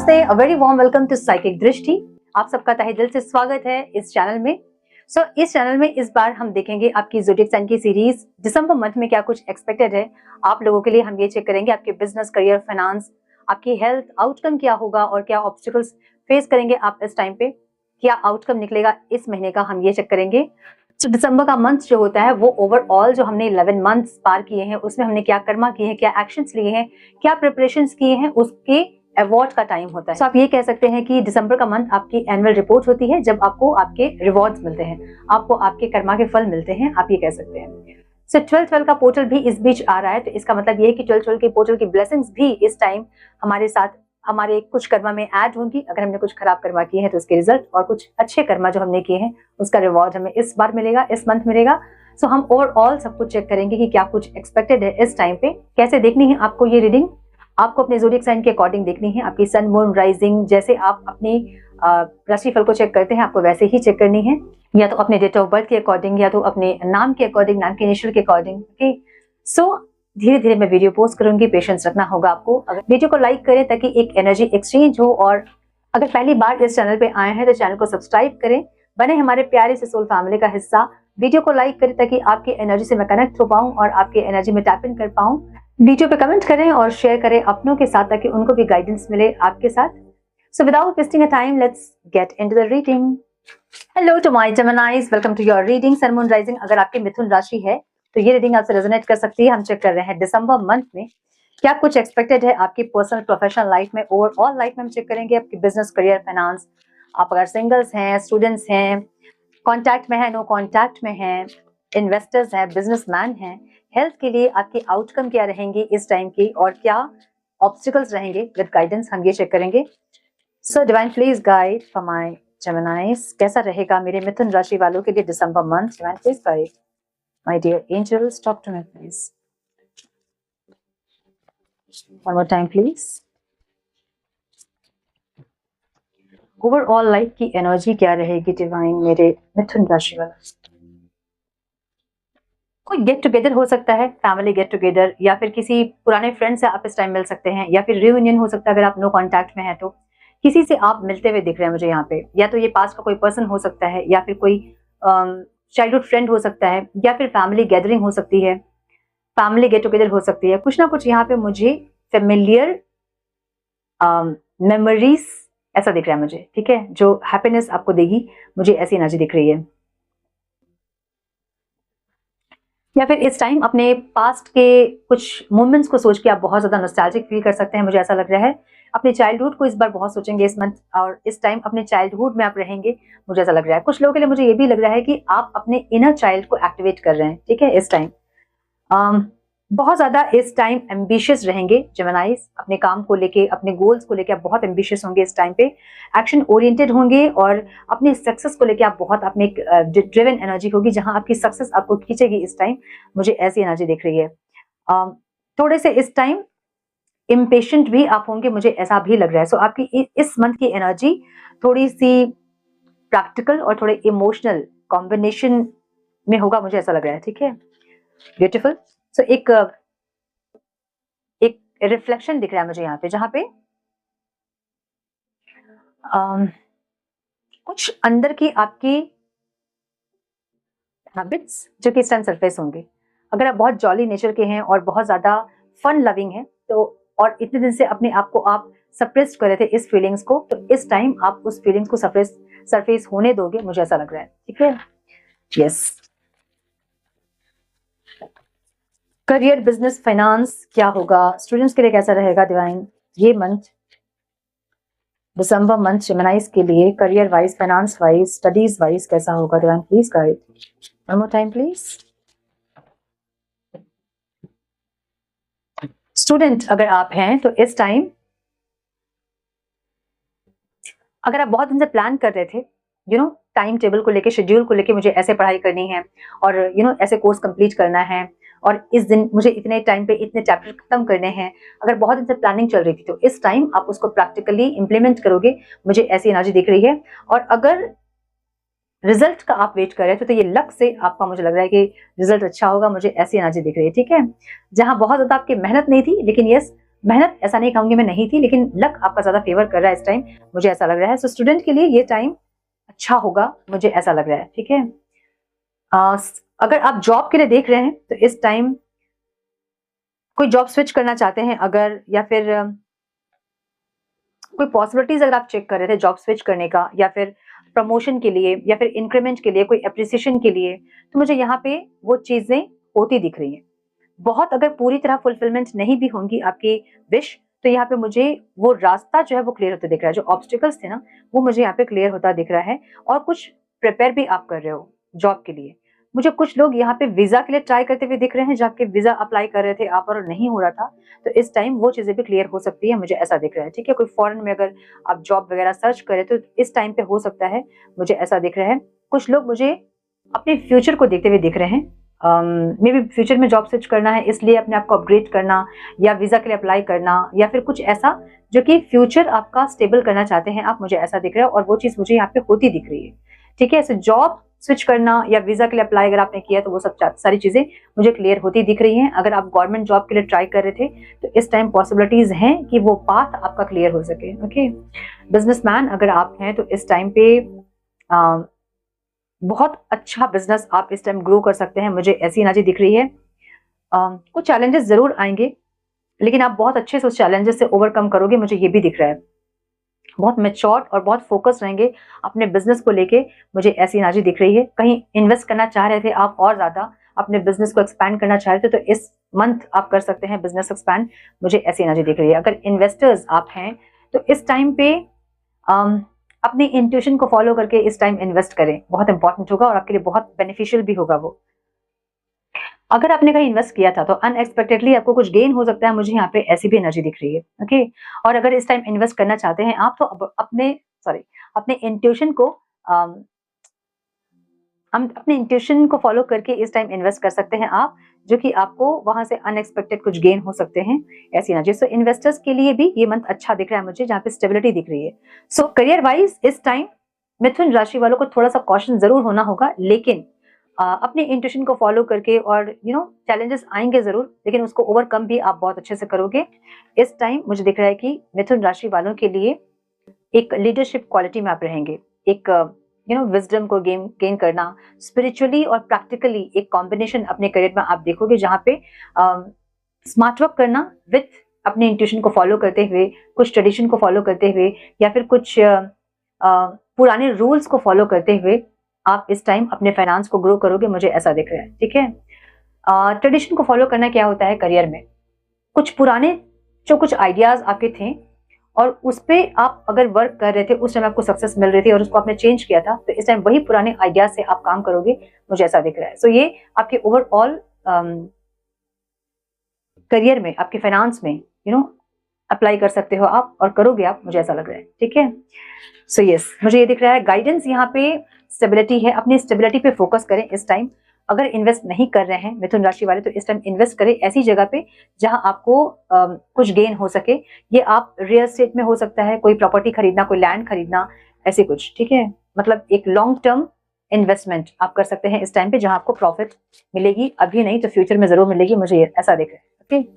नमस्ते, a very warm welcome to psychic Drishti. आप सबका तहे दिल से स्वागत है इस चैनल में। इस चैनल में इस बार हम देखेंगे आपकी ज़ोडिएक साइन की सीरीज दिसंबर मंथ में क्या कुछ एक्सपेक्टेड है आप लोगों के लिए। हम ये चेक करेंगे आपके बिजनेस, करियर, फाइनेंस, आपकी हेल्थ, आउटकम क्या होगा और क्या ऑब्स्टिकल्स फेस करेंगे आप इस टाइम पे, क्या आउटकम निकलेगा इस महीने का, हम ये चेक करेंगे। दिसंबर का मंथ जो होता है वो ओवरऑल जो हमने 11 मंथ्स पार किए हैं उसमें हमने क्या कर्मा किए हैं, क्या एक्शंस लिए हैं, क्या प्रिपरेशंस किए हैं, उसके अवार्ड का टाइम होता है। आप ये कह सकते हैं कि दिसंबर का मंथ आपकी एनुअल रिपोर्ट होती है, जब आपको आपके रिवॉर्ड्स मिलते हैं, आपको आपके कर्मा के फल मिलते हैं, आप ये कह सकते हैं। 12 का पोर्टल भी इस बीच आ रहा है, तो इसका मतलब ये है कि 12 के पोर्टल की ब्लेसिंग्स भी इस टाइम हमारे साथ, हमारे कुछ कर्मा में ऐड होंगी। अगर हमने कुछ खराब कर्मा किए हैं तो उसके रिजल्ट, और कुछ अच्छे कर्मा जो हमने किए हैं उसका रिवॉर्ड हमें इस बार मिलेगा, इस मंथ मिलेगा। हम ओवरऑल सब कुछ चेक करेंगे कि क्या कुछ एक्सपेक्टेड है इस टाइम पे। कैसे देखनी है आपको ये रीडिंग? आपको अपने ज़ोडिएक साइन के अकॉर्डिंग देखनी है। आपकी सन, मून, राइजिंग, जैसे आप अपनी राशिफल को चेक करते हैं आपको वैसे ही चेक करनी है, या तो अपने डेट ऑफ बर्थ के अकॉर्डिंग, या तो अपने नाम के अकॉर्डिंग, नाम के इनिशियल के अकॉर्डिंग। ओके, धीरे धीरे मैं वीडियो पोस्ट करूंगी, पेशेंस रखना होगा आपको। अगर वीडियो को लाइक करें ताकि एक एनर्जी एक्सचेंज हो, और अगर पहली बार इस चैनल पे आए हैं तो चैनल को सब्सक्राइब करें, बने हमारे प्यारे से सोल फैमिली का हिस्सा। वीडियो को लाइक करें ताकि आपकी एनर्जी से मैं कनेक्ट हो पाऊं और आपकी एनर्जी में टैप इन कर पाऊं। वीडियो पे कमेंट करें और शेयर करें अपनों के साथ ताकि उनको भी गाइडेंस मिले आपके साथ। Without wasting a time, let's get into the reading. Hello to my Geminis, welcome to your reading. Sun, moon, rising अगर आपकी मिथुन राशि है तो ये रीडिंग आपसे रेजोनेट कर सकती है। हम चेक कर रहे हैं दिसंबर मंथ में क्या कुछ एक्सपेक्टेड है आपकी पर्सनल, प्रोफेशनल लाइफ में, ओवरऑल लाइफ में हम चेक करेंगे आपकी बिजनेस, करियर, फाइनेंस। आप अगर सिंगल्स हैं, स्टूडेंट्स हैं, कॉन्टैक्ट में है, नो कॉन्टैक्ट में है, इन्वेस्टर्स हैं, बिजनेसमैन हैं, हेल्थ के लिए आपके आउटकम क्या रहेंगे इस टाइम की, और क्या ऑब्स्टिकल्स रहेंगे विद गाइडेंस, हम ये चेक करेंगे। Divine please guide for my Geminis, कैसा रहेगा मेरे मिथुन राशि वालों के लिए दिसंबर month? Divine please guide my dear angels, talk to me please. One more time please. Overall life की एनर्जी क्या रहेगी डिवाइन मेरे मिथुन राशि वाला? कोई गेट टुगेदर हो सकता है, फैमिली गेट टुगेदर, या फिर किसी पुराने फ्रेंड से आप इस टाइम मिल सकते हैं, या फिर रियूनियन हो सकता है अगर आप नो कांटेक्ट में हैं तो। किसी से आप मिलते हुए दिख रहे हैं मुझे यहाँ पे, या तो ये पास्ट का कोई पर्सन हो सकता है, या फिर कोई चाइल्डहुड फ्रेंड हो सकता है, या फिर फैमिली गैदरिंग हो सकती है, फैमिली गेट टुगेदर हो सकती है। कुछ ना कुछ यहाँ पे मुझे फेमिलियर मेमोरीज ऐसा दिख रहा है मुझे, ठीक है, जो हैप्पीनेस आपको देगी, मुझे ऐसी एनर्जी दिख रही है। या फिर इस टाइम अपने पास्ट के कुछ मोमेंट्स को सोच के आप बहुत ज्यादा नॉस्टैल्जिक फील कर सकते हैं, मुझे ऐसा लग रहा है। अपने चाइल्डहुड को इस बार बहुत सोचेंगे इस मंथ, और इस टाइम अपने चाइल्डहुड में आप रहेंगे, मुझे ऐसा लग रहा है। कुछ लोगों के लिए मुझे ये भी लग रहा है कि आप अपने इनर चाइल्ड को एक्टिवेट कर रहे हैं, ठीक है, इस टाइम। बहुत ज्यादा इस टाइम एम्बिशियस रहेंगे जेमिनाइज, अपने काम को लेके, अपने गोल्स को लेके आप बहुत एम्बिशियस होंगे इस टाइम पे, एक्शन ओरिएंटेड होंगे, और अपने सक्सेस को लेके आप बहुत, अपने ड्रिवन एनर्जी होगी जहां आपकी सक्सेस आपको खींचेगी इस टाइम, मुझे ऐसी एनर्जी दिख रही है। थोड़े से इस टाइम इम्पेशेंट भी आप होंगे, मुझे ऐसा भी लग रहा है। आपकी इस मंथ की एनर्जी थोड़ी सी प्रैक्टिकल और थोड़े इमोशनल कॉम्बिनेशन में होगा, मुझे ऐसा लग रहा है, ठीक है। ब्यूटीफुल। एक रिफ्लेक्शन दिख रहा है मुझे यहाँ पे, जहां पे कुछ अंदर की आपकी हैबिट्स जो कि इस टाइम सरफेस होंगे। अगर आप बहुत जॉली नेचर के हैं और बहुत ज्यादा फन लविंग हैं तो, और इतने दिन से अपने आप को आप सप्रेस कर रहे थे इस फीलिंग्स को, तो इस टाइम आप उस फीलिंग्स को सरफेस होने दोगे, मुझे ऐसा लग रहा है, ठीक है। यस। करियर, बिजनेस, फाइनेंस क्या होगा स्टूडेंट्स के लिए, कैसा रहेगा डिवाइन ये मंथ, दिसंबर मंथ जेमिनाइज के लिए? Career wise, finance wise, studies wise कैसा होगा divine please guide. One more time please. Student अगर आप हैं तो इस टाइम, अगर आप बहुत दिन से प्लान कर रहे थे, टाइम टेबल को लेके, शेड्यूल को लेके, मुझे ऐसे पढ़ाई करनी है और ऐसे कोर्स कंप्लीट करना है, और इस दिन मुझे इतने टाइम पे इतने चैप्टर खत्म करने हैं, अगर बहुत दिन से प्लानिंग चल रही थी तो इस टाइम आप उसको प्रैक्टिकली इंप्लीमेंट करोगे, मुझे ऐसी एनर्जी दिख रही है। और अगर रिजल्ट का आप वेट कर रहे थे तो ये लक से आपका, मुझे लग रहा है कि रिजल्ट अच्छा होगा, मुझे ऐसी एनर्जी दिख रही है, ठीक है। जहां बहुत ज्यादा आपकी मेहनत नहीं थी, लेकिन यस, मेहनत ऐसा नहीं कहूंगी मैं नहीं थी, लेकिन लक आपका ज्यादा फेवर कर रहा है इस टाइम, मुझे ऐसा लग रहा है। सो स्टूडेंट के लिए ये टाइम अच्छा होगा, मुझे ऐसा लग रहा है। ठीक है, अगर आप जॉब के लिए देख रहे हैं तो इस टाइम कोई जॉब स्विच करना चाहते हैं अगर, या फिर कोई पॉसिबिलिटीज अगर आप चेक कर रहे थे जॉब स्विच करने का, या फिर प्रमोशन के लिए, या फिर इंक्रीमेंट के लिए, कोई अप्रिसिएशन के लिए, तो मुझे यहाँ पे वो चीजें होती दिख रही हैं। बहुत अगर पूरी तरह फुलफिलमेंट नहीं भी होंगी आपकी विश, तो यहाँ पे मुझे वो रास्ता जो है वो क्लियर होता दिख रहा है। जो ऑब्स्टिकल्स थे ना, वो मुझे यहाँ पे क्लियर होता दिख रहा है। और कुछ प्रिपेयर भी आप कर रहे हो जॉब के लिए। मुझे कुछ लोग यहाँ पे वीजा के लिए ट्राई करते हुए दिख रहे हैं, जबकि वीजा अप्लाई कर रहे थे आप और नहीं हो रहा था, तो इस टाइम वो चीजें भी क्लियर हो सकती है, मुझे ऐसा दिख रहा है। ठीक है, कोई फॉरेन में अगर आप जॉब वगैरह सर्च करें तो इस टाइम पे हो सकता है, मुझे ऐसा दिख रहा है। कुछ लोग मुझे अपने फ्यूचर को देखते हुए दिख रहे हैं, मे बी फ्यूचर में जॉब स्विच करना है, इसलिए अपने आप को अपग्रेड करना, या वीजा के लिए अप्लाई करना, या फिर कुछ ऐसा जो कि फ्यूचर आपका स्टेबल करना चाहते हैं आप, मुझे ऐसा दिख रहा है। और वो चीज मुझे यहाँ पे होती दिख रही है। ठीक है, सो जॉब स्विच करना या वीजा के लिए अप्लाई अगर आपने किया तो वो सब सारी चीजें मुझे क्लियर होती दिख रही हैं। अगर आप गवर्नमेंट जॉब के लिए ट्राई कर रहे थे तो इस टाइम पॉसिबिलिटीज हैं कि वो पाथ आपका क्लियर हो सके। ओके, बिजनेसमैन अगर आप हैं तो इस टाइम पे बहुत अच्छा बिजनेस आप इस टाइम ग्रो कर सकते हैं, मुझे ऐसी एनर्जी दिख रही है। कुछ चैलेंजेस जरूर आएंगे, लेकिन आप बहुत अच्छे से उस चैलेंजेस से ओवरकम करोगे, मुझे ये भी दिख रहा है। बहुत मैच्योर्ड और बहुत फोकस रहेंगे अपने बिजनेस को लेके, मुझे ऐसी एनर्जी दिख रही है। कहीं इन्वेस्ट करना चाह रहे थे आप और ज्यादा अपने बिजनेस को एक्सपैंड करना चाह रहे थे, तो इस मंथ आप कर सकते हैं बिजनेस एक्सपैंड, मुझे ऐसी एनर्जी दिख रही है। अगर इन्वेस्टर्स आप हैं तो इस टाइम पे अपनी इंट्यूशन को फॉलो करके इस टाइम इन्वेस्ट करें, बहुत इंपॉर्टेंट होगा और आपके लिए बहुत बेनिफिशियल भी होगा वो। अगर आपने कहीं इन्वेस्ट किया था तो अनएक्सपेक्टेडली आपको कुछ गेन हो सकता है, मुझे यहाँ पे ऐसी भी एनर्जी दिख रही है। ओके, और अगर इस टाइम इन्वेस्ट करना चाहते हैं आप तो अपने इंट्यूशन को अपने इंट्यूशन को फॉलो करके इस टाइम इन्वेस्ट कर सकते हैं आप, जो कि आपको वहां से अनएक्सपेक्टेड कुछ गेन हो सकते हैं, ऐसी एनर्जी। सो इन्वेस्टर्स के लिए भी ये मंथ अच्छा दिख रहा है मुझे, जहाँ पे स्टेबिलिटी दिख रही है। सो करियर वाइज इस टाइम मिथुन राशि वालों को थोड़ा सा कॉशन जरूर होना होगा, लेकिन अपने इंट्यूशन को फॉलो करके, और चैलेंजेस आएंगे जरूर, लेकिन उसको ओवरकम भी आप बहुत अच्छे से करोगे। इस टाइम मुझे दिख रहा है कि मिथुन राशि वालों के लिए एक लीडरशिप क्वालिटी में आप रहेंगे, एक विजडम को गेन करना, स्पिरिचुअली और प्रैक्टिकली एक कॉम्बिनेशन अपने करियर में आप देखोगे, जहाँ पे स्मार्ट वर्क करना विथ अपने इंट्यूशन को फॉलो करते हुए, कुछ ट्रेडिशन को फॉलो करते हुए, या फिर कुछ पुराने रूल्स को फॉलो करते हुए आप इस टाइम अपने फाइनेंस को ग्रो करोगे, मुझे ऐसा दिख रहा है। ठीक है, ट्रेडिशन को फॉलो करना क्या होता है करियर में, कुछ पुराने जो कुछ आइडियाज आपके थे और उस पे आप अगर वर्क कर रहे थे, उस टाइम आपको सक्सेस मिल रही थी और उसको आपने चेंज किया था, तो इस टाइम वही पुराने आइडियाज से आप काम करोगे, मुझे ऐसा दिख रहा है। सो ये आपके ओवरऑल करियर में, आपके फाइनेंस में अप्लाई कर सकते हो आप, और करोगे आप, मुझे ऐसा लग रहा है। ठीक है, सो यस, मुझे ये दिख रहा है गाइडेंस यहाँ पे स्टेबिलिटी है, अपनी स्टेबिलिटी पे फोकस करें इस टाइम। अगर इन्वेस्ट नहीं कर रहे हैं मिथुन राशि वाले तो इस टाइम इन्वेस्ट करें ऐसी जगह पे जहां आपको कुछ गेन हो सके। ये आप रियल एस्टेट में हो सकता है, कोई प्रॉपर्टी खरीदना, कोई लैंड खरीदना, ऐसे कुछ। ठीक है, मतलब एक लॉन्ग टर्म इन्वेस्टमेंट आप कर सकते हैं इस टाइम पे, जहां आपको प्रॉफिट मिलेगी, अभी नहीं तो फ्यूचर में जरूर मिलेगी, मुझे ऐसा दिख रहा है। ओके,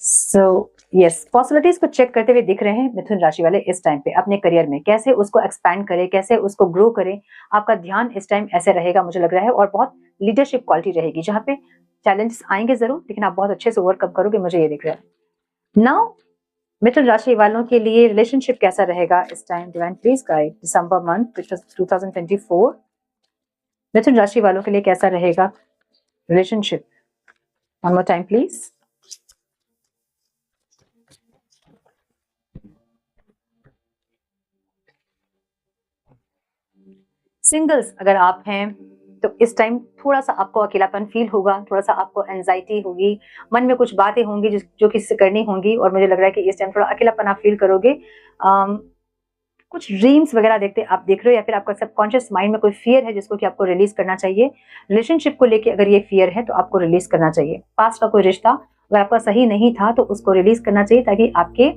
सो यस, पॉसिबिलिटीज को चेक करते हुए दिख रहे हैं मिथुन राशि वाले इस टाइम पे अपने करियर में, कैसे उसको एक्सपैंड करें, कैसे उसको ग्रो करें। आपका ध्यान इस टाइम ऐसे रहेगा, मुझे लग रहा है, और बहुत लीडरशिप क्वालिटी रहेगी, जहाँ पे चैलेंजेस आएंगे जरूर, लेकिन आप बहुत अच्छे से ओवरकम करोगे, मुझे ये दिख रहा है। नाउ मिथुन राशि वालों के लिए रिलेशनशिप कैसा रहेगा इस time, divine please guide, December month 2024 मिथुन राशि वालों के लिए कैसा रहेगा relationship, one more time please. Singles अगर आप हैं तो इस टाइम थोड़ा सा आपको अकेलापन फील होगा, थोड़ा सा आपको एंजाइटी होगी, मन में कुछ बातें होंगी जो किसी से करनी होंगी, और मुझे लग रहा है कि इस टाइम थोड़ा अकेलापन आप फील करोगे। कुछ ड्रीम्स वगैरह आप देख रहे हो, या फिर आपका सबकॉन्शियस माइंड में कोई फियर है जिसको कि आपको रिलीज करना चाहिए। रिलेशनशिप को लेके अगर ये फियर है तो आपको रिलीज करना चाहिए। पास्ट का कोई रिश्ता अगर आपका सही नहीं था तो उसको रिलीज करना चाहिए, ताकि आपके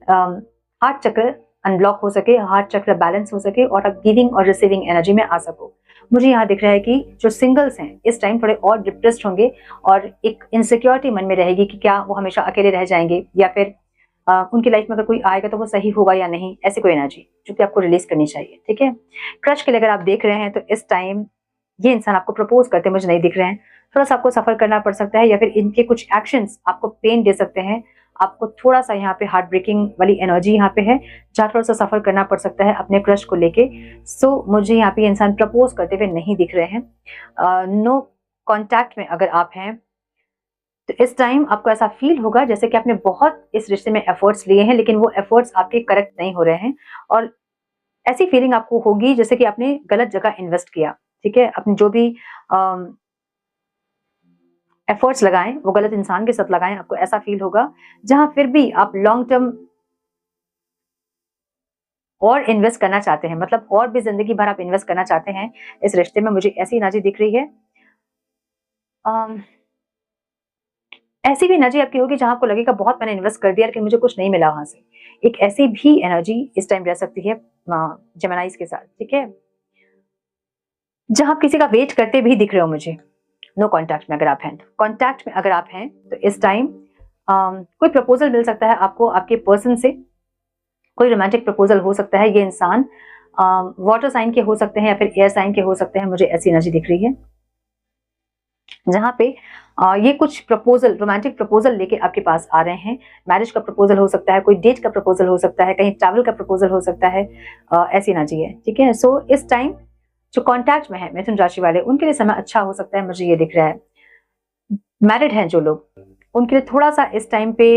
हार्ट चक्र अनब्लॉक हो सके, हार्ट चक्र बैलेंस हो सके और आप गिविंग और रिसीविंग एनर्जी में आ सको। मुझे यहाँ दिख रहा है कि जो सिंगल्स हैं इस टाइम थोड़े और डिप्रेस्ड होंगे और एक इनसिक्योरिटी मन में रहेगी कि क्या वो हमेशा अकेले रह जाएंगे या फिर उनकी लाइफ में अगर कोई आएगा तो वो सही होगा या नहीं, ऐसी कोई एनर्जी जो कि आपको रिलीज करनी चाहिए। ठीक है, क्रश के लिए अगर आप देख रहे हैं तो इस टाइम ये इंसान आपको प्रपोज करते मुझे नहीं दिख रहे हैं, थोड़ा सा आपको सफर करना पड़ सकता है या फिर इनके कुछ एक्शंस आपको पेन दे सकते हैं। आपको थोड़ा सा यहाँ पे हार्ट ब्रेकिंग वाली एनर्जी यहाँ पे है, जहाँ थोड़ा सा सफर करना पड़ सकता है अपने क्रश को लेके। सो मुझे यहाँ पे इंसान प्रपोज करते हुए नहीं दिख रहे हैं। नो कॉन्टैक्ट में अगर आप हैं तो इस टाइम आपको ऐसा फील होगा जैसे कि आपने बहुत इस रिश्ते में एफर्ट्स लिए हैं लेकिन वो एफर्ट्स आपके करेक्ट नहीं हो रहे हैं, और ऐसी फीलिंग आपको होगी जैसे कि आपने गलत जगह इन्वेस्ट किया। ठीक है, अपने जो भी एफर्ट्स लगाएं वो गलत इंसान के साथ लगाएं, आपको ऐसा फील होगा। जहां फिर भी आप लॉन्ग टर्म और इन्वेस्ट करना चाहते हैं, मतलब और भी जिंदगी भर आप इन्वेस्ट करना चाहते हैं इस रिश्ते में, मुझे ऐसी एनर्जी दिख रही है। ऐसी भी एनर्जी आपकी होगी जहां आपको लगेगा बहुत मैंने इन्वेस्ट कर दिया लेकिन मुझे कुछ नहीं मिला वहां से। एक ऐसी भी एनर्जी इस टाइम रह सकती है जेमिनाइज के साथ। ठीक है, जहां आप किसी का वेट करते भी दिख रहे हो मुझे। नो कॉन्टैक्ट में अगर आप हैं, कॉन्टैक्ट में अगर आप हैं तो इस टाइम कोई प्रपोजल मिल सकता है आपको आपके पर्सन से, कोई रोमांटिक प्रपोजल हो सकता है। ये इंसान वाटर साइन के हो सकते हैं या फिर एयर साइन के हो सकते हैं, मुझे ऐसी एनर्जी दिख रही है जहां पे ये कुछ प्रपोजल, रोमांटिक प्रपोजल लेके आपके पास आ रहे हैं। मैरिज का प्रपोजल हो सकता है, कोई डेट का प्रपोजल हो सकता है, कहीं ट्रैवल का प्रपोजल हो सकता है, ऐसी एनर्जी है। ठीक है, सो इस टाइम जो कॉन्टैक्ट में है मिथुन राशि वाले उनके लिए समय अच्छा हो सकता है, मुझे ये दिख रहा है। मैरिड हैं जो लोग उनके लिए थोड़ा सा इस टाइम पे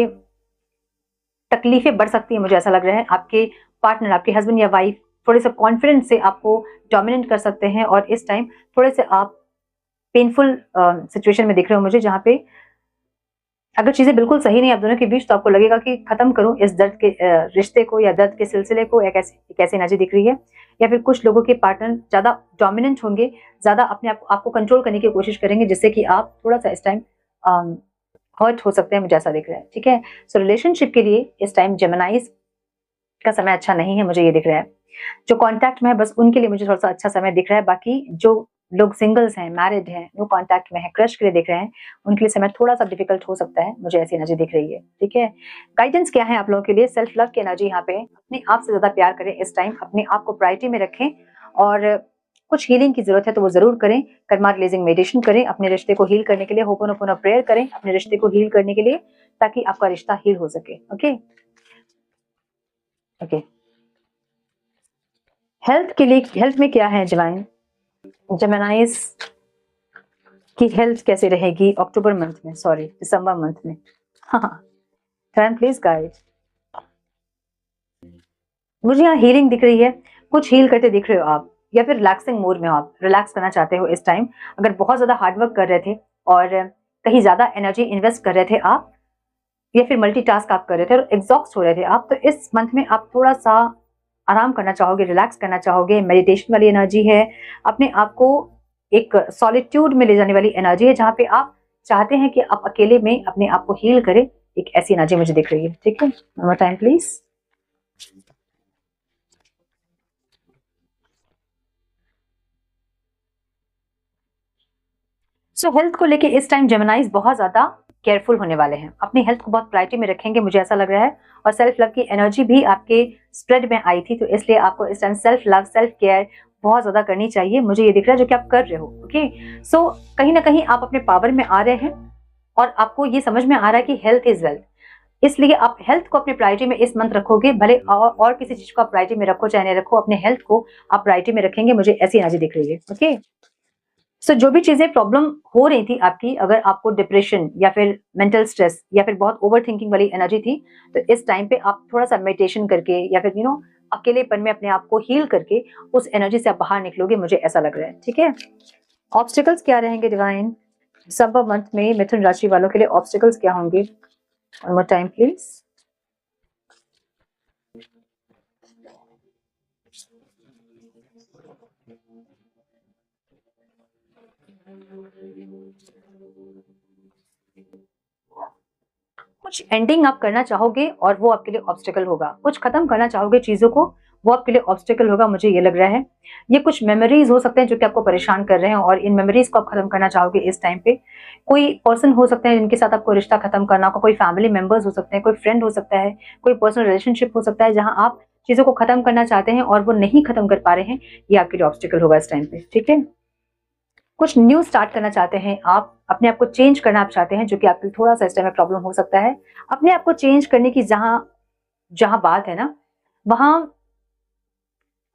तकलीफें बढ़ सकती है, मुझे ऐसा लग रहा है। आपके पार्टनर, आपके हस्बैंड या वाइफ थोड़े से कॉन्फिडेंस से आपको डोमिनेट कर सकते हैं और इस टाइम थोड़े से आप पेनफुल सिचुएशन में दिख रहे हो मुझे, जहां पे अगर चीजें बिल्कुल सही नहीं आप दोनों के बीच तो आपको लगेगा कि खत्म करूं इस दर्द के रिश्ते को या दर्द के सिलसिले को। एक ऐसी एनर्जी दिख रही है। या फिर कुछ लोगों के पार्टनर ज्यादा डोमिनेंट होंगे, ज्यादा अपने आपको कंट्रोल करने की कोशिश करेंगे जिससे कि आप थोड़ा सा इस टाइम हर्ट हो सकते हैं, मुझे ऐसा दिख रहा है। ठीक है, सो रिलेशनशिप के लिए इस टाइम जेमिनाइज का समय अच्छा नहीं है, मुझे ये दिख रहा है। जो कॉन्टैक्ट में है बस उनके लिए मुझे थोड़ा सा अच्छा समय दिख रहा है। बाकी जो लोग सिंगल्स हैं, मैरिड हैं, नो कॉन्टैक्ट में है, क्रश के लिए देख रहे हैं, उनके लिए समय थोड़ा सा डिफिकल्ट हो सकता है, मुझे ऐसी एनर्जी दिख रही है। ठीक है, गाइडेंस क्या है आप लोगों के लिए? सेल्फ लव की एनर्जी यहाँ पे। अपने आप से ज्यादा प्यार करें इस टाइम, अपने आप को प्रायोरिटी में रखें और कुछ हीलिंग की जरूरत है तो वो जरूर करें। कर्मा रिलीजिंग मेडिटेशन करें अपने रिश्ते को हील करने के लिए, होपोनोपोनो प्रेयर करें अपने रिश्ते को हील करने के लिए ताकि आपका रिश्ता हील हो सके। ओके ओके, हेल्थ के लिए, हेल्थ में क्या है डिवाइन? जेमिनाइज की हेल्थ कैसे रहेगी अक्टूबर मंथ में, सॉरी दिसंबर मंथ में? हाँ, प्लीज गाइड। मुझे यहाँ हीलिंग दिख रही है, कुछ हील करते दिख रहे हो आप या फिर रिलैक्सिंग मूड में हो, आप रिलैक्स करना चाहते हो इस टाइम। अगर बहुत ज्यादा हार्डवर्क कर रहे थे और कहीं ज्यादा एनर्जी इन्वेस्ट कर रहे थे आप या फिर मल्टीटास्क आप कर रहे थे और एग्जॉस्ट हो रहे थे आप, तो इस मंथ में आप थोड़ा सा आराम करना चाहोगे, रिलैक्स करना चाहोगे। मेडिटेशन वाली एनर्जी है, अपने आप को एक सॉलिट्यूड में ले जाने वाली एनर्जी है जहां पे आप चाहते हैं कि आप अकेले में अपने आप को हील करें। एक ऐसी एनर्जी मुझे दिख रही है। ठीक है, one time please. So health को लेके इस टाइम जेमिनाइज बहुत ज्यादा केयरफुल होने वाले हैं, अपनी हेल्थ को बहुत प्रायोरिटी में रखेंगे, मुझे ऐसा लग रहा है। और सेल्फ लव की एनर्जी भी आपके स्प्रेड में आई थी, तो इसलिए आपको इस time self love, self care बहुत ज्यादा करनी चाहिए, मुझे ये दिख रहा है, जो कि आप कर रहे हो। ओके, सो कहीं ना कहीं आप अपने पावर में आ रहे हैं और आपको ये समझ में आ रहा है कि हेल्थ इज वेल्थ, इसलिए आप हेल्थ को अपनी प्रायोरिटी में इस मंथ रखोगे। भले और किसी चीज को आप प्रायोरिटी में रखो चाहे नहीं रखो, अपने हेल्थ को आप प्रायोरिटी में रखेंगे, मुझे ऐसी एनर्जी दिख रही है। ओके, सो जो भी चीजें प्रॉब्लम हो रही थी आपकी, अगर आपको डिप्रेशन या फिर मेंटल स्ट्रेस या फिर बहुत ओवर थिंकिंग वाली एनर्जी थी, तो इस टाइम पे आप थोड़ा सा मेडिटेशन करके या फिर अकेलेपन में अपने आप को हील करके उस एनर्जी से आप बाहर निकलोगे, मुझे ऐसा लग रहा है। ठीक है, ऑब्स्टिकल्स क्या रहेंगे डिवाइन दिसंबर मंथ में मिथुन राशि वालों के लिए? ऑब्स्टिकल्स क्या होंगे? One more time please. कुछ एंडिंग आप करना चाहोगे और वो आपके लिए ऑब्स्टिकल होगा, कुछ खत्म करना चाहोगे चीजों को, वो आपके लिए ऑब्स्टिकल होगा, मुझे ये लग रहा है। ये कुछ मेमोरीज हो सकते हैं जो कि आपको परेशान कर रहे हैं और इन मेमोरीज को आप खत्म करना चाहोगे इस टाइम पे। कोई पर्सन हो सकते हैं जिनके साथ आपको रिश्ता खत्म करना होगा, कोई फैमिली मेंबर्स हो सकते हैं, कोई फ्रेंड हो सकता है, कोई पर्सनल रिलेशनशिप हो सकता है जहां आप चीजों को खत्म करना चाहते हैं और वो नहीं खत्म कर पा रहे हैं, ये आपके लिए ऑब्स्टिकल होगा इस टाइम पे। ठीक है, कुछ न्यू स्टार्ट करना चाहते हैं आप, अपने आप को चेंज करना आप चाहते हैं, जो कि आपके लिए थोड़ा सा इस टाइम में प्रॉब्लम हो सकता है। अपने आप को चेंज करने की जहां जहां बात है ना, वहां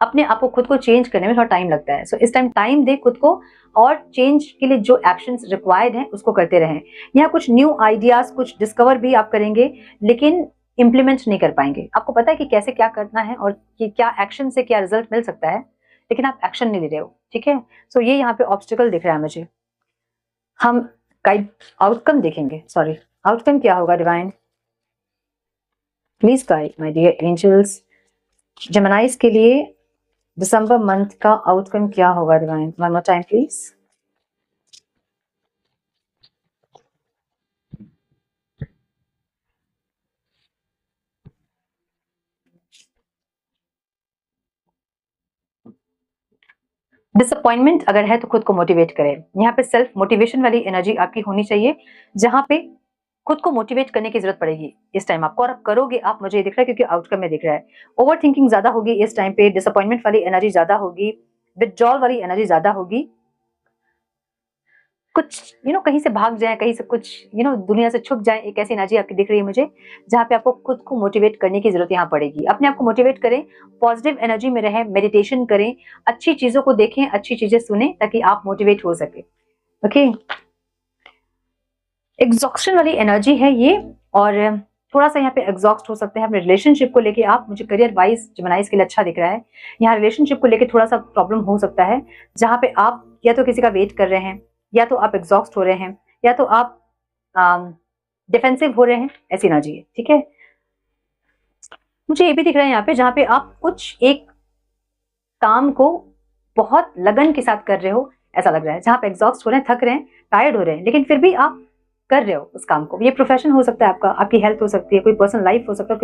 अपने आप को खुद को चेंज करने में थोड़ा टाइम लगता है। सो इस टाइम टाइम दे खुद को और चेंज के लिए जो एक्शंस रिक्वायर्ड हैं उसको करते रहें। यहाँ कुछ न्यू आइडियाज, कुछ डिस्कवर भी आप करेंगे, लेकिन इम्प्लीमेंट नहीं कर पाएंगे। आपको पता है कि कैसे क्या करना है और कि क्या एक्शन से क्या रिजल्ट मिल सकता है, लेकिन आप एक्शन नहीं ले रहे हो। ठीक है, सो ये यहाँ पे ऑब्स्टिकल दिख रहा है मुझे। हम गाइड आउटकम देखेंगे, सॉरी आउटकम क्या होगा divine, please guide my dear angels. Geminis के लिए दिसंबर मंथ का आउटकम क्या होगा divine, one more time please. Disappointment अगर है तो खुद को मोटिवेट करें। यहाँ पे सेल्फ मोटिवेशन वाली एनर्जी आपकी होनी चाहिए, जहां पे खुद को मोटिवेट करने की जरूरत पड़ेगी इस टाइम आपको, और आप करोगे आप, मुझे दिख रहा है क्योंकि आउटकम में दिख रहा है। ओवर थिंकिंग ज्यादा होगी इस टाइम पे, डिसअपॉइंटमेंट वाली एनर्जी ज्यादा होगी, विथड्रॉल वाली एनर्जी ज्यादा होगी। कुछ कहीं से भाग जाए, कहीं से कुछ दुनिया से छुप जाए, एक ऐसी एनर्जी आपकी दिख रही है मुझे, जहां पे आपको खुद को मोटिवेट करने की जरूरत यहाँ पड़ेगी। अपने आप को मोटिवेट करें, पॉजिटिव एनर्जी में रहें, मेडिटेशन करें, अच्छी चीजों को देखें, अच्छी चीजें सुने, ताकि आप मोटिवेट हो सके। ओके, एग्जॉस्शन वाली एनर्जी है ये, और थोड़ा सा यहाँ पे एग्जॉस्ट हो सकते हैं अपने रिलेशनशिप को लेके आप। मुझे करियर वाइज जेमिनाइज के लिए अच्छा दिख रहा है। यहाँ रिलेशनशिप को लेके थोड़ा सा प्रॉब्लम हो सकता है, जहाँ पे आप या तो किसी का वेट कर रहे हैं, या तो आप एग्जॉस्ट हो रहे हैं, या तो आप डिफेंसिव हो रहे हैं, ऐसी एनर्जी है। ठीक है, मुझे ये भी दिख रहा है यहाँ पे, जहाँ पे आप कुछ एक काम को बहुत लगन के साथ कर रहे हो, ऐसा लग रहा है, जहाँ पे एग्जॉस्ट हो रहे हैं, थक रहे हैं, टायर्ड हो रहे हैं, लेकिन फिर भी आप कर रहे हो उस काम को। ये प्रोफेशन हो सकता है आपका, आपकी हेल्थ हो सकती है, कोई पर्सनल लाइफ हो सकता है,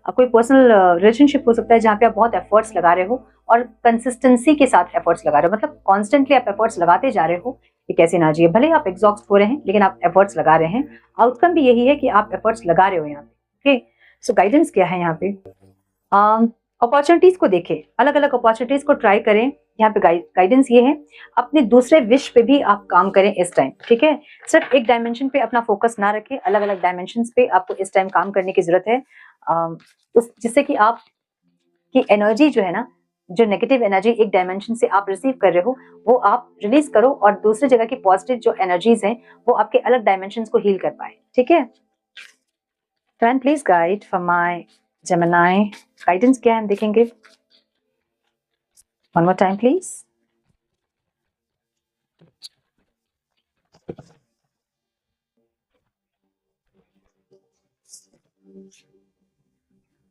कोई पर्सनल रिलेशनशिप हो सकता है, जहाँ पे आप बहुत एफर्ट्स लगा रहे हो और कंसिस्टेंसी के साथ एफर्ट्स लगा रहे हो, मतलब कॉन्स्टेंटली आप एफर्ट्स लगाते जा रहे हो। ये कैसी एनर्जी है, भले आप एग्जॉस्ट हो रहे हैं लेकिन आप एफर्ट्स लगा रहे हैं। आउटकम भी यही है कि आप एफर्ट्स लगा रहे हो यहाँ पे। ओके, सो गाइडेंस क्या है यहाँ पे, अपॉर्चुनिटीज को देखें, अलग अलग अपॉर्चुनिटीज को ट्राई करें। यहाँ पे गाइडेंस ये है, अपने दूसरे विश पे भी आप काम करें इस टाइम। ठीक है, सिर्फ एक डायमेंशन पे अपना फोकस ना रखें, अलग अलग डायमेंशंस पे आपको इस टाइम काम करने की जरूरत है, जिससे कि आप की एनर्जी जो है ना, जो नेगेटिव एनर्जी एक डायमेंशन से आप रिसीव कर रहे हो, वो आप रिलीज करो, और दूसरी जगह की पॉजिटिव जो एनर्जीज हैं वो आपके अलग डायमेंशंस को हील कर पाए। ठीक है, friend please guide for my Gemini, guidance क्या है हम देखेंगे, one more time please.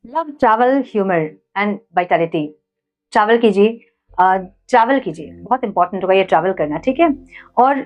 Love, travel, humour and vitality. Travel कीजिए, ट्रैवल कीजिए, बहुत इंपॉर्टेंट होगा ये ट्रैवल करना। ठीक है, और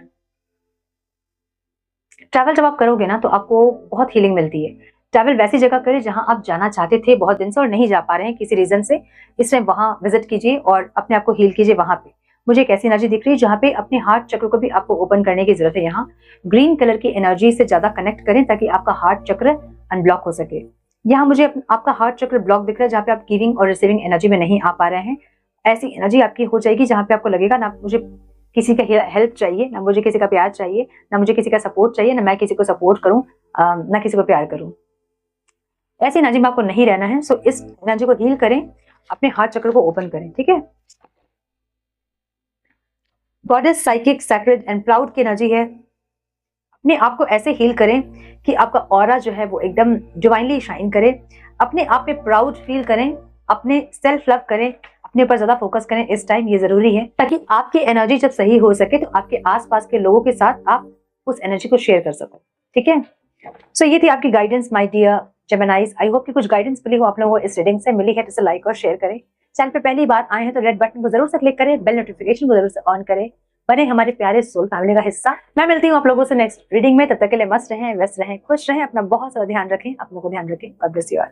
ट्रैवल जब आप करोगे ना तो आपको बहुत हीलिंग मिलती है। ट्रैवल वैसी जगह करें जहां आप जाना चाहते थे बहुत दिन से और नहीं जा पा रहे हैं किसी रीजन से, इस टाइम वहां विजिट कीजिए और अपने आप को हील कीजिए वहां पे। मुझे एक ऐसी एनर्जी दिख रही है जहां पे अपने हार्ट चक्र को भी आपको ओपन करने की जरूरत है। यहाँ ग्रीन कलर की एनर्जी से ज्यादा कनेक्ट करें ताकि आपका हार्ट चक्र अनब्लॉक हो सके। यहाँ मुझे आपका हार्ट चक्र ब्लॉक दिख रहा है, जहाँ पे आप गिविंग और रिसीविंग एनर्जी में नहीं आ पा रहे हैं। ऐसी एनर्जी आपकी हो जाएगी जहाँ पे आपको लगेगा ना मुझे किसी का हेल्प चाहिए, ना मुझे किसी का प्यार चाहिए, ना मुझे किसी का सपोर्ट चाहिए, ना मैं किसी को सपोर्ट करूं, ना किसी को प्यार करूं। ऐसी एनर्जी में आपको नहीं रहना है। सो इस एनर्जी को हील करें, अपने हार्ट चक्र को ओपन करें। ठीक है, goddess, psychic, sacred and proud की एनर्जी है। अपने आप को ऐसे हील करें कि आपका ऑरा जो है वो एकदम डिवाइनली शाइन करे। अपने आप पे प्राउड फील करें, अपने सेल्फ लव करें, अपने ऊपर ज्यादा फोकस करें इस टाइम, ये जरूरी है ताकि आपकी एनर्जी जब सही हो सके तो आपके आसपास के लोगों के साथ आप उस एनर्जी को शेयर कर सको। ठीक है, सो ये थी आपकी guidance my dear Geminis. I hope कि कुछ गाइडेंस मिली हो आप लोगों को इस रीडिंग से। मिली है तो इसे लाइक और शेयर करें। चैनल पे पहली बार आए हैं तो रेड बटन को जरूर से क्लिक करें, बेल नोटिफिकेशन को जरूर से ऑन करें। बने हमारे प्यारे सोल फैमिली का हिस्सा। मैं मिलती हूँ आप लोगों से नेक्स्ट रीडिंग में। तब तक के लिए मस्त रहें, व्यस्त रहें, खुश रहें, अपना बहुत सारा ध्यान रखें, अपनों को ध्यान रखें। God bless you all.